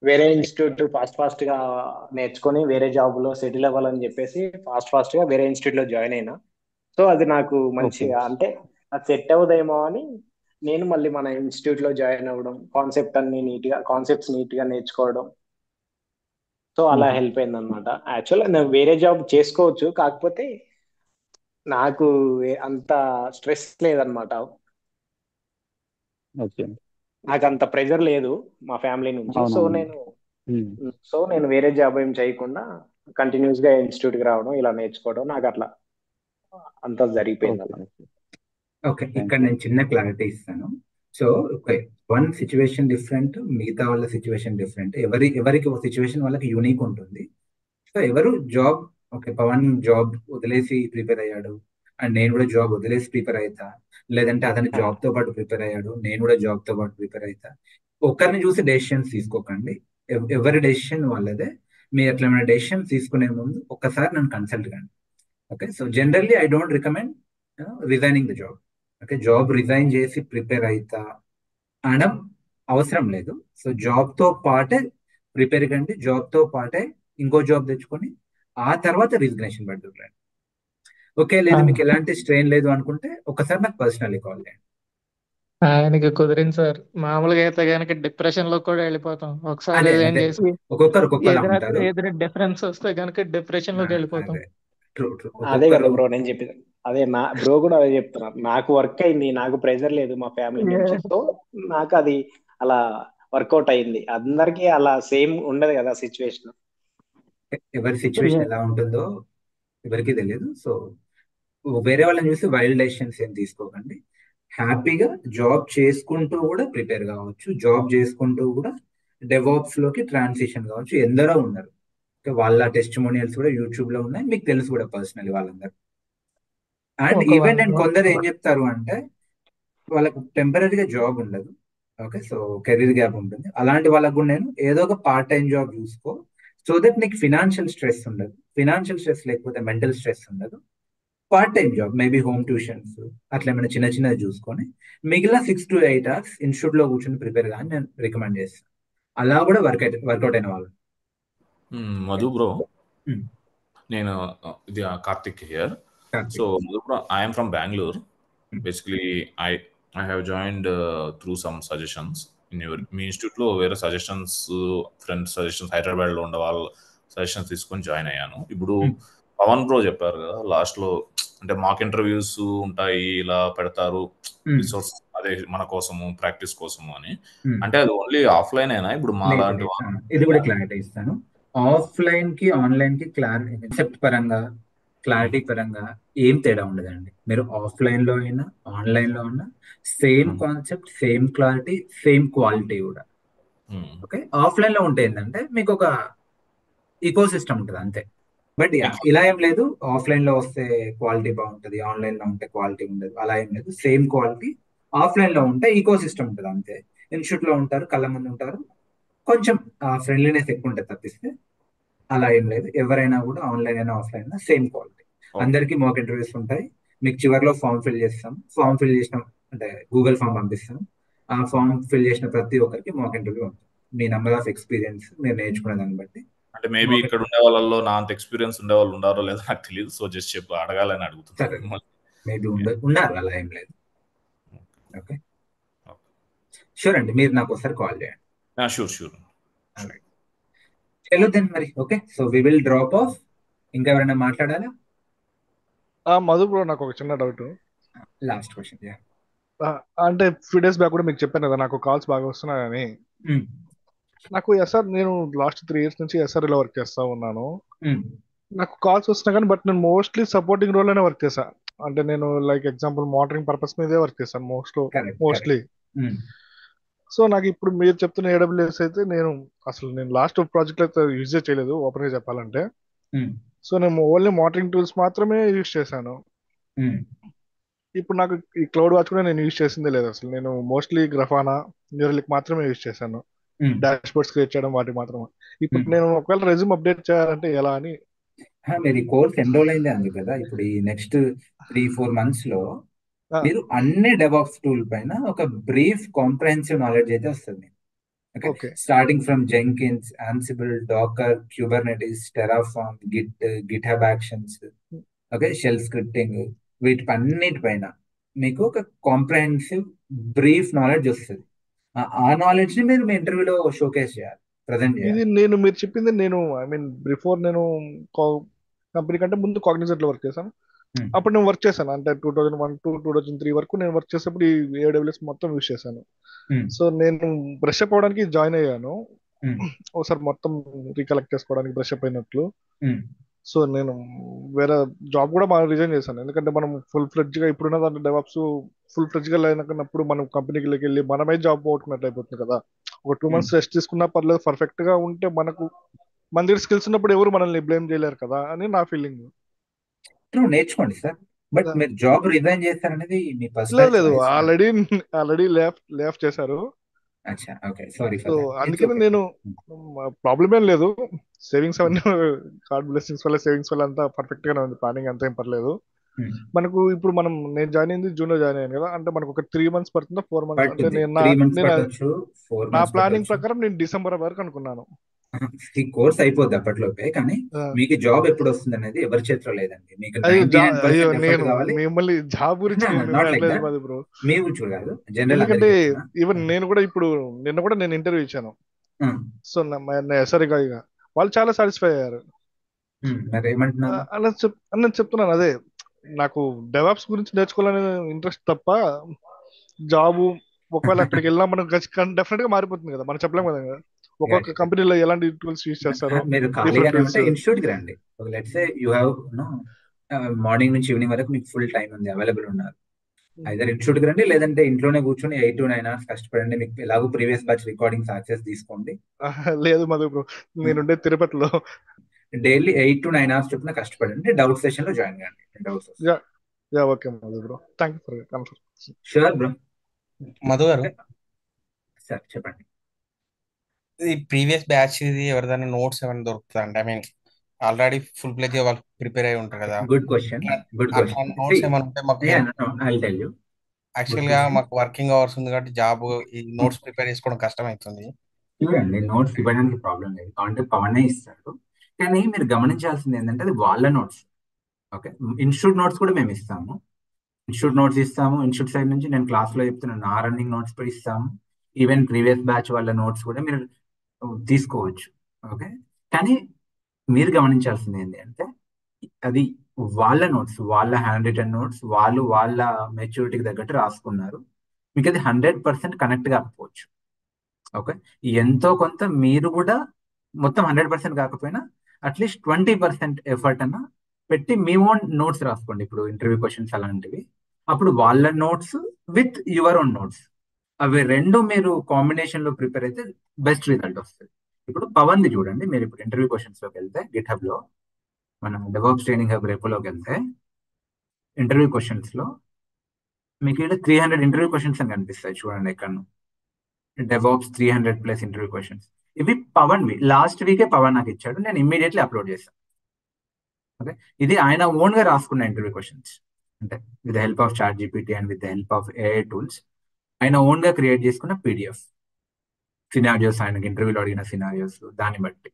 వేరే ఇన్స్టిట్యూట్ ఫాస్ట్ గా నేర్చుకొని వేరే జాబ్ లో సెటిల్ అవ్వాలని చెప్పేసి ఫాస్ట్ గా వేరే ఇన్స్టిట్యూట్ లో జాయిన్ అయినా. సో అది నాకు ఓకే మంచిగా అంటే అది సెట్ అవ్వదేమో అని నేను మళ్ళీ మన ఇన్స్టిట్యూట్ లో జాయిన్ అవ్వడం, కాన్సెప్ట్స్ నీట్ గా నేర్చుకోవడం. సో అలా హెల్ప్ అయింది అనమాట. యాక్చువల్గా నేను వేరే జాబ్ చేసుకోవచ్చు, కాకపోతే నాకు అంత స్ట్రెస్ లేదనమాట. ఓకే. నాకు అంత ప్రెజర్ లేదు మా ఫ్యామిలీ నుంచి. సో అవునవును. నేను సో నేను వేరే జాబ్ ఏం చేయకుండా కంటిన్యూస్ గా ఇన్స్టిట్యూట్ కి రావడం ఇలా నేర్చుకోవడం నాకు అట్లా అంతా జరిగిపోయింది ఓకే అలా. ఓకే ఓకే, థ్యాంక్ ఇక్కడ యూ. నేను చిన్న క్లారిటీ ఇస్తాను. So okay, one situation different, మిగతా వాళ్ళ సిచ్యువేషన్ డిఫరెంట్. ఎవరికి ఒక సిచ్యువేషన్ వాళ్ళకి యూనిక్ ఉంటుంది. సో ఎవరు జాబ్, ఓకే పవన్ జాబ్ వదిలేసి ప్రిపేర్ అయ్యాడు అండ్ నేను కూడా జాబ్ వదిలేసి ప్రిపేర్ అవుతా, లేదంటే అతను ఆ, జాబ్ తో పాటు ప్రిపేర్ అయ్యాడు నేను కూడా జాబ్ తో పాటు ప్రిపేర్ అవుతా. ఒకరిని చూసి డెసిషన్స్ తీసుకోకండి. ఎవరి డెసిషన్ వాళ్ళదే. మీరు ఎట్లా ఏమైనా డెసిషన్ తీసుకునే ముందు ఒక్కసారి నన్ను కన్సల్ట్ కండి. Okay, so generally I don't recommend resigning the job. Okay, job resign చేసి ప్రిపేర్ అవుతా అనడం అవసరం లేదు. సో జాబ్ తో పాటే ప్రిపేర్ కండి, జాబ్ తో పాటే ఇంకో జాబ్ తెచ్చుకొని ఆ తర్వాత రిజిగ్నేషన్ పెడుతుంటారు. ఓకే, లేదు మీకు ఎలాంటి స్ట్రెయిన్ లేదు అనుకుంటే ఒకసారి నాకు పర్సనల్లీ కాల్ చేయండి. ఆయనకి కుదిరింది సార్. మామూలుగా అయితే కనుక డిప్రెషన్ లో కూడా వెళ్ళిపోతాం. ఒకసారి అదే రిజైన్ అదే, చేసి ఒక్కొక్కలా ఏదైనా ఉంటారు. ఏదైనా డిఫరెన్స్ వస్తే కనుక డిప్రెషన్ లోకి వెళ్ళిపోతాం. అదే ట్రూ ట్రూ, అదే కదా ఒక్కొక్కరు. బ్రో నేను చెప్పేది. అదే నా బ్రో కూడా అదే చెప్తున్నారు. నాకు వర్క్ అయింది, నాకు ప్రెజర్ లేదు మా ఫ్యామిలీ నుంచి. సో నాకు అది అలా వర్కౌట్ అయింది. అందరికీ అలా సేమ్ ఉండదు కదా సిచ్యువేషన్. ఎవరి సిచ్యువేషన్ ఎలా ఉంటుందో ఎవరికి తెలియదు. సో వేరే వాళ్ళని చూసి వైల్డ్ డెసిషన్స్ ఏం తీసుకోకండి. హ్యాపీగా జాబ్ చేసుకుంటూ కూడా ప్రిపేర్ కావచ్చు, జాబ్ చేసుకుంటూ కూడా డెవాప్స్ లోకి ట్రాన్సిషన్ కావచ్చు. ఎందరో ఉన్నారు. ఓకే, వాళ్ళ టెస్టిమోనియల్స్ కూడా యూట్యూబ్ లో ఉన్నాయి, మీకు తెలుసు కూడా పర్సనల్లీ వాళ్ళందరూ. అండ్ ఒక ఈవెన్ 1 నేను month కొందరు ఏం చెప్తారు అంటే వాళ్ళకు టెంపరీగా జాబ్ ఉండదు. ఓకే, సో కెరీర్ గ్యాప్ ఉంటుంది. అలాంటి వాళ్ళకు కూడా నేను ఏదో ఒక పార్ట్ టైం జాబ్ చూసుకో, సో దట్ నీకు ఫినాన్షియల్ స్ట్రెస్ ఉండదు. ఫినాన్షియల్ స్ట్రెస్ లేకపోతే మెంటల్ స్ట్రెస్ ఉండదు. Part time job maybe home tuitions అట్లా ఏమైనా చిన్న చిన్నది చూసుకొని మిగిలిన 6 to 8 hours ఇన్స్టిట్యూట్ లో కూర్చొని ప్రిపేర్ కానీ నేను రికమెండ్ చేస్తాను. అలా కూడా వర్కౌట్ అయిన వాళ్ళు. Madhu bro, Hmm. నేను ఇది Karthik here. Karthik. So Madhu bro, I'm from Bengaluru. Hmm. Basically I have joined through some suggestions in me ఇన్స్టిట్యూట్లో. వేరే సజెషన్స్, ఫ్రెండ్స్ సజెషన్స్, హైదరాబాద్లో ఉండే వాళ్ళ సజెషన్స్ తీసుకొని జాయిన్ అయ్యాను. ఇప్పుడు Hmm. పవన్ బ్రో చెప్పారు కదా లాస్ట్లో, అంటే మాక్ ఇంటర్వ్యూస్ ఉంటాయి, ఇలా పెడతారు Hmm. రిసోర్స్, అదే మన కోసము ప్రాక్టీస్ కోసము అని. Hmm. అంటే అది ఓన్లీ ఆఫ్లైన్ అయినా ఇప్పుడు మా లేదు, లాంటి లేదు. ఇది కూడా క్లారిటీ ఇస్తాను. ఆఫ్లైన్ కి ఆన్లైన్ కి క్లారిటీ, కాన్సెప్ట్ పరంగా క్లారిటీ పరంగా ఏం తేడా ఉండదండి. మీరు ఆఫ్లైన్ లో అయినా ఆన్లైన్ లో అయినా same concept, same clarity, same quality కూడా. ఓకే, ఆఫ్లైన్ లో ఉంటే ఏంటంటే మీకు ఒక ఈకో సిస్టమ్ ఉంటుంది అంతే. బట్ ఇలా ఏం లేదు ఆఫ్లైన్ లో వస్తే క్వాలిటీ బాగుంటుంది, ఆన్లైన్ లో ఉంటే క్వాలిటీ ఉండదు, అలా ఏం లేదు. సేమ్ క్వాలిటీ ఆఫ్లైన్ లో ఉంటే ఈకో సిస్టమ్ ఉంటుంది అంతే. ఇన్స్టిట్యూట్ లో ఉంటారు, కళ్ళ ముందు ఉంటారు, కొంచెం ఫ్రెండ్లీనెస్ ఎక్కువ ఉంటుంది తప్పిస్తే అలా ఏం లేదు. ఎవరైనా కూడా ఆన్లైన్ అయినా ఆఫ్లైన్ అయినా సేమ్ క్వాలిటీ. అందరికీ మాక్ ఇంటర్వ్యూస్ ఉంటాయి. మీకు చివరిలో ఫామ్ ఫిల్ చేస్తాం. ఫామ్ ఫిల్ చేసిన అంటే గూగుల్ ఫామ్ పంపిస్తాం. ఆ ఫామ్ ఫిల్ చేసిన ప్రతి ఒక్కరికి మాక్ ఇంటర్వ్యూ ఉంటుంది. మీ నెంబర్ ఆఫ్ ఎక్స్పీరియన్స్ మీరు నేర్చుకునే దాన్ని బట్టి. అంటే మేబీ ఇక్కడ ఉండే వాళ్ళలో నా అంత ఎక్స్పీరియన్స్ ఉండే వాళ్ళు ఉండారో లేదో నాకు తెలియదు. సో జస్ట్ చెప్పు, అడగాలని అడుగుతున్నాను. మేబీ ఉన్నారు, అలా ఏం లేదు. ఓకే, షూర్ అండి, మీరు నాకు ఒకసారి కాల్ చేయండి. షూర్. చలో దెన్ మరి. Okay, so we will drop off. ఇంకా ఎవరైనా మాట్లాడాలా? మధు బ్రో, నాకు ఒక చిన్న డౌట్. Last question. అంటే ఫ్యూ డేస్ బ్యాక్ కూడా మీకు చెప్పాను కదా, నాకు కాల్స్ బాగా వస్తున్నాయని. నాకు నేను లాస్ట్ 3 years నుంచి SRE లో వర్క్ చేస్తా ఉన్నాను. నాకు కాల్స్ వస్తున్నాయి కానీ బట్ నేను మోస్ట్లీ సపోర్టింగ్ రోల్ లోనే వర్క్ చేశాను. అంటే నేను లైక్ ఎగ్జాంపుల్ మానిటరింగ్ పర్పస్ మీదే వర్క్ చేశాను మోస్ట్లీ. సో నాకు ఇప్పుడు మీరు చెప్తున్న AWS అయితే నేను లాస్ట్ ప్రాజెక్ట్ అయితే యూజ్ చేయలేదు ఓపెన్ గా చెప్పాలంటే. సో నేను ఓన్లీ మానిటరింగ్ టూల్స్ మాత్రమే యూజ్ చేశాను. ఇప్పుడు నాకు ఈ క్లౌడ్ వాచ్ కూడా నేను యూజ్ చేసిందే లేదు అసలు. నేను మోస్ట్లీ గ్రఫానా, న్యూరలిక్ మాత్రమే యూజ్ చేశాను డాష్ బోర్డ్స్ క్రియేట్ చేయడం వాటికి మాత్రమే. ఇప్పుడు నేను ఒకవేళ రెజ్యూమ్ అప్డేట్ చేయాలంటే ఎలా అని. మీరు ఈ కోర్స్ ఎన్రోల్ అయిందే అంది కదా. ఇప్పుడు ఈ నెక్స్ట్ 3-4 months లో మీరు అన్ని డెవాప్స్ టూల్ పైన ఒక బ్రీఫ్ కాంప్రహెన్సివ్ నాలెడ్జ్ అయితే వస్తుంది. Okay, starting from Jenkins, Ansible, Docker, Kubernetes, Terraform, GitHub actions, okay, shell scripting, వీటిపన్నిటిపైన మీకు ఒక కాంప్రహెన్సివ్ బ్రీఫ్ నాలెడ్జ్ వస్తుంది. ఆ నాలెడ్జ్ ని మీరు మీ ఇంటర్వ్యూలో షోకేస్ చేయాలి, ప్రజెంట్ చేయాలి. ఇది మీరు చెప్పింది బిఫోర్ నేను కంపెనీ కంటే ముందు కాగ్నిజెంట్ లో వర్క్ చేశాను. అప్పుడు నేను వర్క్ చేశాను అంటే 2001 to 2003 వరకు నేను వర్క్ చేసేప్పుడు ఈ AWS మొత్తం యూజ్ చేశాను. సో నేను బ్రష్ అప్ అవడానికి జాయిన్ అయ్యాను. ఒకసారి మొత్తం రీకలెక్ట్ చేసుకోవడానికి బ్రష్ అప్ అయినట్లు. ఉమ్, సో నేను వేరే జాబ్ కూడా బాగా రిజైన్ చేశాను. ఎందుకంటే మనం ఫుల్ ఫ్లెడ్జ్ గా ఇప్పుడున్న దాంట్లో డెవాప్స్ ఫుల్ ఫ్లెడ్జ్ గా లేనప్పుడు మనం కంపెనీకి వెళ్ళి మనమే జాబ్ పోగొట్టుకున్నట్టు అయిపోతుంది కదా. ఒక 2 ఉమ్. months రెస్ట్ తీసుకున్నా పర్లేదు, పర్ఫెక్ట్ గా ఉంటే మనకు మన దగ్గర స్కిల్స్ ఉన్నప్పుడు ఎవరు మనల్ని బ్లేమ్ చేయలేరు కదా అని నా ఫీలింగ్. ట్రూ, నేర్చుకోండి సార్. బట్ మీరు జాబ్ రిజైన్ చేస్తారనేది మీ లేదు పర్సనల్ లేదు, చాయిస్. ఆల్రెడీ లేఫ్ట్ చేశారు. అచ్చా, okay, sorry so for that. It's అందుకని ఓకే. నేను ప్రాబ్లం ఏం లేదు. సేవింగ్స్ అవన్నీ కార్డ్ బ్లెస్సింగ్స్ వల్ల సేవింగ్స్ వల్ల అంతా పర్ఫెక్ట్ గానే ఉంది. ప్లానింగ్ అంతా ఏం పర్లేదు. మనకు ఇప్పుడు నేను జాయిన్ అయింది జూన్ లో జాయిన్ అయ్యాను కదా, అంటే మనకు ఒక 3 months పడుతుందా 4 months అంటే పడుతుంది. నేను 3 months నేను పట్టొచ్చు, 4 నా months ప్లానింగ్ పట్టొచ్చు. ప్రకారం నేను డిసెంబర్ వరకు అనుకున్నాను. ఈ కోర్స్ అయిపోద్ది అప్పట్లోపే. కానీ ఆ, మీకు జాబ్ ఎప్పుడు వస్తుంది అనేది ఎవరి చేతిలో లేదండి. మీకు అయ్యో 99% ఎఫర్ట్ నేను కావాలి. మిమ్మల్ని జాబ్ గురించి నేను నాట్ లైక్ అనట్లేదు దట్. మాది బ్రో. మీ గురించి కాదు, జనరల్ ఎందుకంటే అందరికి చెప్తున్నా. ఈవెన్ నేను కూడా ఇప్పుడు నిన్న కూడా నేను ఇంటర్వ్యూ ఇచ్చాను. సో సరిగా ఇక వాళ్ళు చాలా సాటిస్ఫై అయ్యారు. మరి ఏమంటున్నారు? నేను చెప్తున్నాను అదే, నాకు డెవాప్స్ గురించి నేర్చుకోవాలనే ఇంట్రెస్ట్ తప్ప జాబు ఒకవేళ అక్కడికి వెళ్ళినా మనం డెఫినెట్ గా మారిపోతుంది కదా, మనం చెప్పలేం కదా ఒక్కొక్క కంపెనీలో ఎలాంటి టూల్స్ యూజ్ చేస్తారో. మీరు డిఫరెంట్ ఖాళీగానే టూల్స్. ఉంటే ఇన్స్టిట్యూట్ కి రండి. Let's say you have morning నుంచి ఈవినింగ్ వరకు మీకు ఫుల్ టైం ఉంది, అవైలబుల్ ఉన్నారు. ఐదర్ ఇన్స్టిట్యూట్ కి రండి, లేదంటే ఇంట్లోనే కూర్చొని 8 to 9 hours కష్టపడండి. మీకు ఎలాగో ప్రీవియస్ బ్యాచ్ రికార్డింగ్స్ యాక్సెస్ తీసుకోండి. లేదు మధు బ్రో, నేనుండే తిరుపతిలో. డైలీ 8 to 9 hours చొప్పున కష్టపడండి. డౌట్ సెషన్ లో జాయిన్ కండి. Doubts okay Madhu bro, thank you for confirmation. Sure bro. Madhu గారు, సార్ చెప్పండి. ఈ ప్రీవియస్ బ్యాచ్ ఇది ఎవరిదైనా నోట్స్ ఏమైనా దొరుకుతుందా అంటే? I mean already full pledge గా వాళ్ళు ప్రిపేర్ అయి ఉంటారు కదా. Good question. అట్లా నోట్స్ ఏమైనా ఉంటే మాకు యాక్చువల్ గా మాకు వర్కింగ్ అవర్స్ ఉంది కాబట్టి జాబ్ ఈ నోట్స్ ప్రిపేర్ చేసుకోవడం కష్టం అవుతుంది. చూడండి, నోట్స్ ఇవ్వడానికి ప్రాబ్లం లేదు, కాబట్టి పవనే ఇస్తాడు. కానీ మీరు గమనించాల్సింది ఏంటంటే అది వాళ్ళ నోట్స్. ఓకే, ఇన్స్టిట్యూట్ నోట్స్ కూడా మేము ఇస్తాము. ఇన్స్టిట్యూట్ సైడ్ నుంచి నేను క్లాస్ లో చెప్తున్నాను, నా రన్నింగ్ నోట్స్ కూడా ఇస్తాము. ఈవెన్ ప్రీవియస్ బ్యాచ్ వాళ్ళ నోట్స్ కూడా మీరు తీసుకోవచ్చు. ఓకే, కానీ మీరు గమనించాల్సింది ఏంటి అంటే అది వాళ్ళ నోట్స్, వాళ్ళ హ్యాండ్ రిటన్ నోట్స్, వాళ్ళు వాళ్ళ మెచ్యూరిటీకి తగ్గట్టు రాసుకున్నారు. మీకు అది 100% కనెక్ట్ కాకపోవచ్చు. ఓకే, ఎంతో కొంత మీరు కూడా మొత్తం 100% కాకపోయినా అట్లీస్ట్ 20% ఎఫర్ట్ అన్న పెట్టి మీ ఓన్ నోట్స్ రాసుకోండి. ఇప్పుడు ఇంటర్వ్యూ క్వశ్చన్స్ అలాంటివి, అప్పుడు వాళ్ళ notes with your own notes, అవి రెండు మీరు కాంబినేషన్ లో ప్రిపేర్ అయితే బెస్ట్ రిజల్ట్ వస్తుంది. ఇప్పుడు పవన్ ది చూడండి, మీరు ఇప్పుడు ఇంటర్వ్యూ క్వశ్చన్స్ లోకి వెళ్తే గిట్ హబ్ లో, మనం డెవాప్స్ ట్రైనింగ్ హబ్ రెపోలోకి వెళ్తే ఇంటర్వ్యూ క్వశ్చన్స్ లో మీకు ఇక్కడ 300 ఇంటర్వ్యూ క్వశ్చన్స్ అని కనిపిస్తాయి. చూడండి ఎక్కడ, డెవాప్స్ 300+ ఇంటర్వ్యూ క్వశ్చన్స్. ఇవి పవన్ వి, లాస్ట్ వీకే పవన్ నాకు ఇచ్చాడు, నేను ఇమ్మీడియట్లీ అప్లోడ్ చేశాను. ఓకే, ఇది ఆయన ఓన్ గా రాసుకున్న ఇంటర్వ్యూ క్వశ్చన్స్, అంటే with the help of ChatGPT and with the help of AI tools ఆయన ఓన్ గా క్రియేట్ చేసుకున్న పీడిఎఫ్ సినారియోస్, ఆయనకి ఇంటర్వ్యూలో అడిగిన సినారియోస్, దాన్ని బట్టి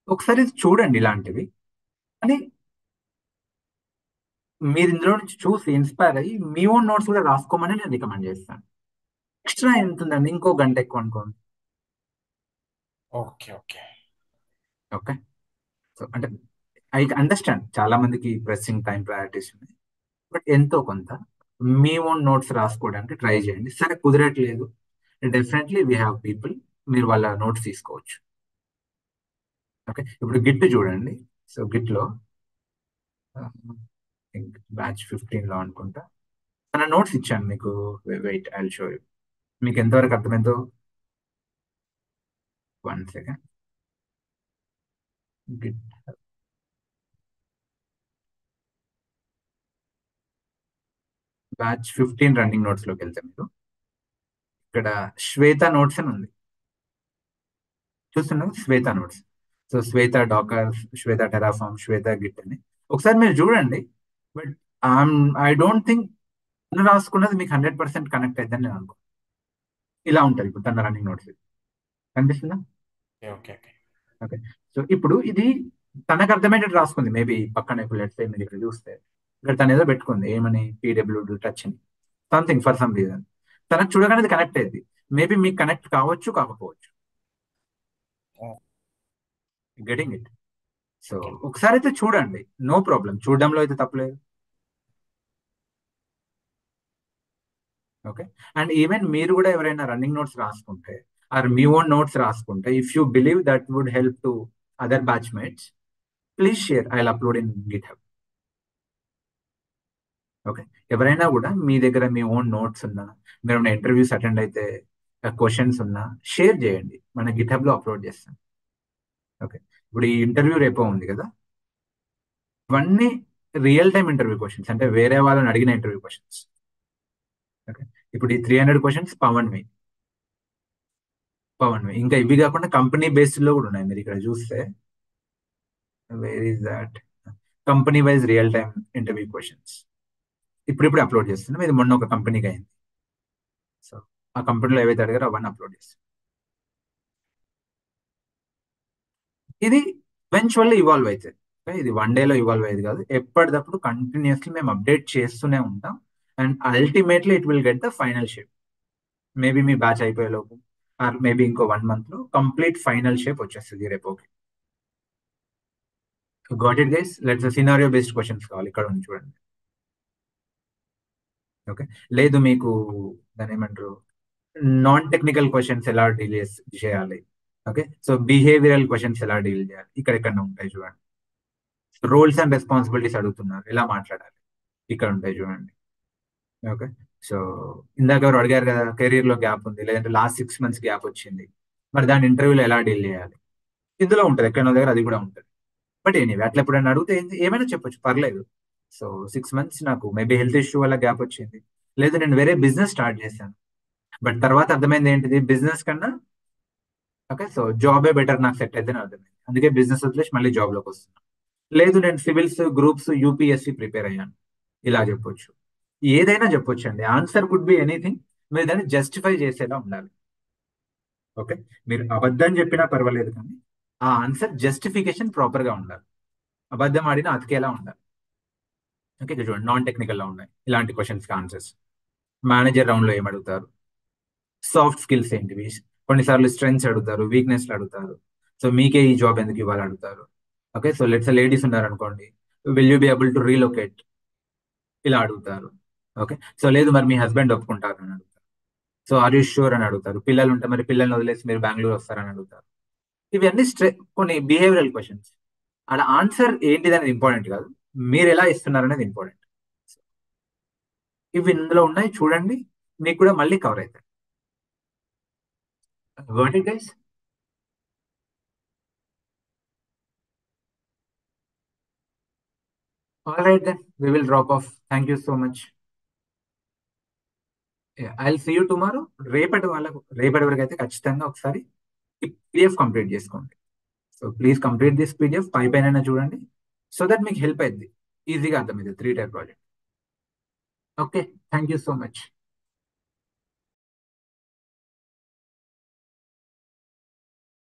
ఒకసారి చూడండి ఇలాంటివి. అని మీరు ఇందులో నుంచి చూసి ఇన్స్పైర్ అయ్యి మీ ఓన్ నోట్స్ కూడా రాసుకోమని నేను రికమెండ్ చేస్తాను. ఎక్స్ట్రా ఎంత ఉందండి, ఇంకో గంట ఎక్కువ అనుకోండి. ఓకే ఓకే ఓకే, సో అంటే ఐ అండర్స్టాండ్ చాలా మందికి ప్రెస్సింగ్ టైం ప్రయారిటీస్ ఉన్నాయి, బట్ ఎంతో కొంత మీ ఓన్ నోట్స్ రాసుకోవడానికి ట్రై చేయండి. సరే కుదరట్లేదు, డెఫినెట్లీ వీ హ్యావ్ పీపుల్, మీరు వాళ్ళ నోట్స్ తీసుకోవచ్చు. ఓకే, ఇప్పుడు గిట్ చూడండి. సో గిట్ లో బ్యాచ్ 15 లో అనుకుంటా మన నోట్స్ ఇచ్చాను మీకు. Wait, I will show you. మీకు ఎంతవరకు అర్థమైందో 1 second. Git batch 15 running notes లోకి వెళ్తే మీరు ఇక్కడ శ్వేత నోట్స్ అని ఉంది, చూస్తున్నారు Shweta notes. So Shweta Docker, Shweta Terraform, Shweta Git అని ఒకసారి మీరు చూడండి. బట్ ఐ డోంట్ థింక్ తను రాసుకున్నది మీకు 100% కనెక్ట్ అయిద్దని నేను అనుకో. ఇలా ఉంటుంది ఇప్పుడు తన రన్నింగ్ నోట్స్, కనిపిస్తుందా? ఓకే ఓకే, సో ఇప్పుడు ఇది తనకు అర్థమయ్యేటట్టు రాసుకుంది. మేబీ పక్కన ఇప్పుడు లెట్స్ సే మీరు ఇక్కడ చూస్తే ఇక్కడ తను ఏదో పెట్టుకుంది, ఏమని పీడబ్ల్యూడి టచ్ అని, సంథింగ్ ఫర్ సమ్ రీజన్ తనకు చూడగానే కనెక్ట్ అయ్యింది. మేబీ మీకు కనెక్ట్ కావచ్చు, కాకపోవచ్చు. Getting it? సో ఒకసారి అయితే చూడండి, నో ప్రాబ్లం, చూడడంలో అయితే తప్పలేదు. ఓకే, అండ్ ఈవెన్ మీరు కూడా ఎవరైనా రన్నింగ్ నోట్స్ రాసుకుంటే ఆర్ మీ ఓన్ నోట్స్ రాసుకుంటే, if you believe that would help to other batchmates, please share, I will upload in GitHub. Okay, ఎవరైనా కూడా మీ దగ్గర మీ ఓన్ నోట్స్ ఉన్నా, మీరు ఇంటర్వ్యూస్ అటెండ్ అయితే క్వశ్చన్స్ ఉన్నా షేర్ చేయండి, మన గిట్హబ్ లో అప్లోడ్ చేస్తాం. ఓకే, ఇప్పుడు ఈ ఇంటర్వ్యూ రేపో ఉంది కదా, ఇవన్నీ రియల్ టైమ్ ఇంటర్వ్యూ క్వశ్చన్స్, అంటే వేరే వాళ్ళని అడిగిన ఇంటర్వ్యూ క్వశ్చన్స్. ఓకే, ఇప్పుడు ఈ 300 క్వశ్చన్స్ పవన్వి. ఇంకా ఇవి కాకుండా కంపెనీ బేస్డ్ లో కూడా ఉన్నాయి. మీరు ఇక్కడ చూస్తే where is that, company wise real time interview questions ఇప్పుడు అప్లోడ్ చేస్తున్నాం. ఇది మొన్న ఒక కంపెనీకి అయింది. సో ఆ కంపెనీలో ఏవైతే అడిగారో అవన్నీ అప్లోడ్ చేస్తాం. ఇది ఈవెన్చువల్లీ ఇవాల్వ్ అవుతుంది. ఇది వన్ డేలో ఇవాల్వ్ అయ్యేది కాదు, ఎప్పటికప్పుడు కంటిన్యూస్లీ మేము అప్డేట్ చేస్తూనే ఉంటాం. And ultimately it will get the final shape. Maybe మీ బ్యాచ్ అయిపోయేలోపు ఆర్ మేబీ ఇంకో 1 month లో కంప్లీట్ ఫైనల్ షేప్ వచ్చేస్తుంది రేపు. Okay, got it guys. Let's scenario based questions కావాలి, ఇక్కడ ఉంది చూడండి. ఓకే, లేదు మీకు దాని ఏమంటారు, నాన్ టెక్నికల్ క్వశ్చన్స్ ఎలా డీల్ చేయాలి. ఓకే, సో బిహేవియరల్ క్వశ్చన్స్ ఎలా డీల్ చేయాలి, ఇక్కడ ఉంటాయి చూడండి. రోల్స్ అండ్ రెస్పాన్సిబిలిటీస్ అడుగుతున్నారు, ఎలా మాట్లాడాలి, ఇక్కడ ఉంటాయి చూడండి. ఓకే, సో ఇందాక ఎవరు అడిగారు కదా, కెరీర్ లో గ్యాప్ ఉంది, లేదంటే లాస్ట్ 6 months గ్యాప్ వచ్చింది, మరి దాని ఇంటర్వ్యూలో ఎలా డీల్ చేయాలి, ఇందులో ఉంటుంది. ఎక్కడో దగ్గర అది కూడా ఉంటుంది. బట్ ఎనీవే, అట్లా ఎప్పుడైనా అడిగితే ఏమైనా చెప్పొచ్చు, పర్లేదు. సో 6 months నాకు మేబీ హెల్త్ ఇష్యూ వల్ల గ్యాప్ వచ్చింది, లేదు నేను వేరే బిజినెస్ స్టార్ట్ చేశాను, బట్ తర్వాత అర్థమైంది ఏంటిది, బిజినెస్ కన్నా ఓకే సో జాబే బెటర్ నాకు సెట్ అయితే అర్థమైంది, అందుకే బిజినెస్ వదిలేసి మళ్ళీ జాబ్ లోకి వస్తున్నాను. లేదు నేను సివిల్స్ గ్రూప్స్ యూపీఎస్సీ ప్రిపేర్ అయ్యాను, ఇలా చెప్పొచ్చు. ఏదైనా చెప్పొచ్చు అండి, ఆన్సర్ కుడ్ బి ఎనీథింగ్. మీరు దాన్ని జస్టిఫై చేసేలా ఉండాలి. ఓకే, మీరు అబద్ధం చెప్పినా పర్వాలేదు, కానీ ఆ ఆన్సర్ జస్టిఫికేషన్ ప్రాపర్ గా ఉండాలి. అబద్ధం ఆడినా అతికేలా ఉండాలి. ఓకే, చూడండి, నాన్ టెక్నికల్ లో ఉన్నాయి ఇలాంటి క్వశ్చన్స్ ఆన్సర్స్. మేనేజర్ రౌండ్ లో ఏం అడుగుతారు, సాఫ్ట్ స్కిల్స్ ఏంటివి, కొన్నిసార్లు స్ట్రెంగ్స్ అడుగుతారు, వీక్నెస్ అడుగుతారు. సో మీకే ఈ జాబ్ ఎందుకు ఇవ్వాలి అడుగుతారు. ఓకే, సో లెట్స్ లేడీస్ ఉన్నారనుకోండి, will you be able to relocate, ఇలా అడుగుతారు. ఓకే, సో లేదు మరి మీ హస్బెండ్ ఒప్పుకుంటారు అని అడుగుతారు. సో ఆర్ యూ షూర్ అని అడుగుతారు. పిల్లలు ఉంటే మరి పిల్లల్ని వదిలేసి మీరు బెంగళూరు వస్తారని అడుగుతారు. ఇవన్నీ కొన్ని బిహేవియరల్ క్వశ్చన్స్. అలా ఆన్సర్ ఏంటిదనేది ఇంపార్టెంట్ కాదు, మీరు ఎలా ఇస్తున్నారనేది ఇంపార్టెంట్. ఇవి ఇందులో ఉన్నాయి చూడండి, మీకు కూడా మళ్ళీ కవర్ అవుతాయి. Got it, guys? All right, then we will drop off. Thank you so much. Yeah, I'll see you tomorrow. రేపటి వరకు అయితే ఖచ్చితంగా ఒకసారి ఈ PDF కంప్లీట్ చేసుకోండి. So please complete this PDF, పైన చూడండి, సో దట్ మీకు హెల్ప్ అయింది, ఈజీగా అర్థమైంది 3 type project. Okay, thank you so much.